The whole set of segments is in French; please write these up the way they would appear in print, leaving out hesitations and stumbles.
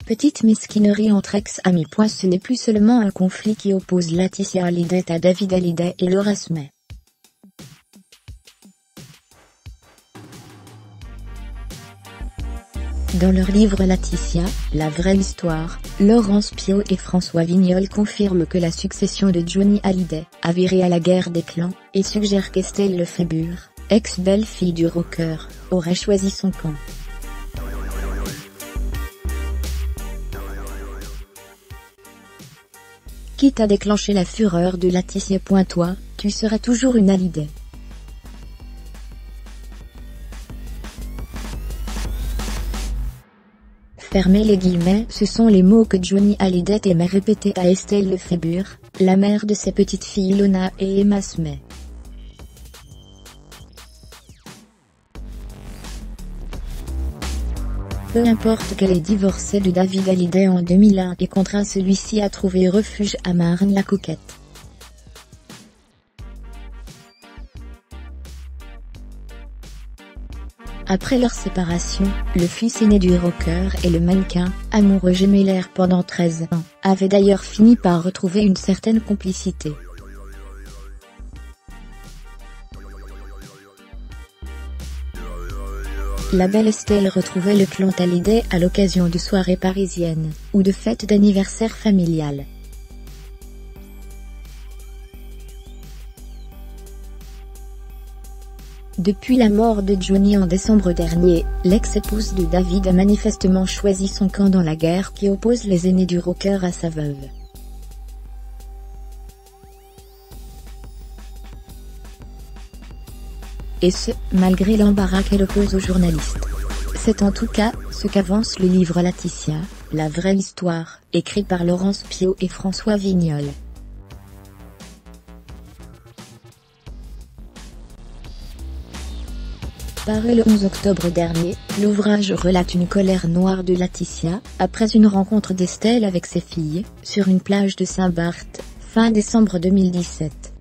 Petite mesquinerie entre ex-amis. Ce n'est plus seulement un conflit qui oppose Laetitia Hallyday à David Hallyday et Laura Smith. Dans leur livre Laetitia, la vraie histoire, Laurence Piot et François Vignol confirment que la succession de Johnny Hallyday a viré à la guerre des clans, et suggèrent qu'Estelle Lefébure, ex-belle-fille du rocker, aurait choisi son camp. Quitte à déclencher la fureur de Laetitia. Toi, tu seras toujours une Hallyday. Fermez les guillemets. Ce sont les mots que Johnny Hallyday aimait répéter à Estelle Lefébure, la mère de ses petites filles Lona et Emma Smith. Peu importe qu'elle ait divorcé de David Hallyday en 2001 et contraint celui-ci à trouver refuge à Marne-la-Coquette. Après leur séparation, le fils aîné du rocker et le mannequin, amoureux gémellaire pendant 13 ans, avait d'ailleurs fini par retrouver une certaine complicité. La belle Estelle retrouvait le clan Hallyday à l'occasion de soirées parisiennes, ou de fêtes d'anniversaire familiales. Depuis la mort de Johnny en décembre dernier, l'ex-épouse de David a manifestement choisi son camp dans la guerre qui oppose les aînés du rocker à sa veuve. Et ce, malgré l'embarras qu'elle oppose aux journalistes. C'est en tout cas ce qu'avance le livre Laetitia, la vraie histoire, écrit par Laurence Piot et François Vignol. Paru le 11 octobre dernier, l'ouvrage relate une colère noire de Laetitia, après une rencontre d'Estelle avec ses filles, sur une plage de Saint-Barth, fin décembre 2017.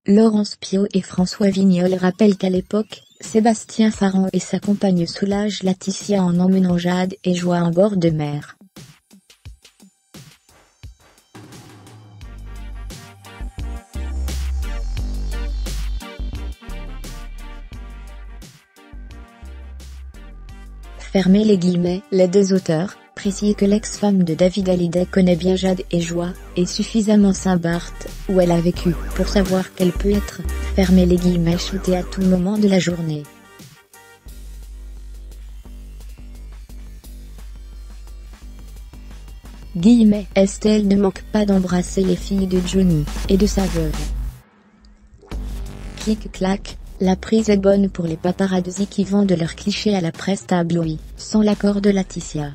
Laurence Piot et François Vignol rappellent qu'à l'époque, Sébastien Farand et sa compagne soulagent Laetitia en emmenant Jade et Joie en bord de mer. Fermez les guillemets. Les deux auteurs précisent que l'ex-femme de David Hallyday connaît bien Jade et Joie, et suffisamment Saint-Barth, où elle a vécu, pour savoir qu'elle peut être, fermez les guillemets, shootée à tout moment de la journée. Guillemets. Estelle ne manque pas d'embrasser les filles de Johnny, et de sa veuve. Clic-clac. La prise est bonne pour les paparazzis qui vendent leurs clichés à la presse tabloïd, sans l'accord de Laetitia.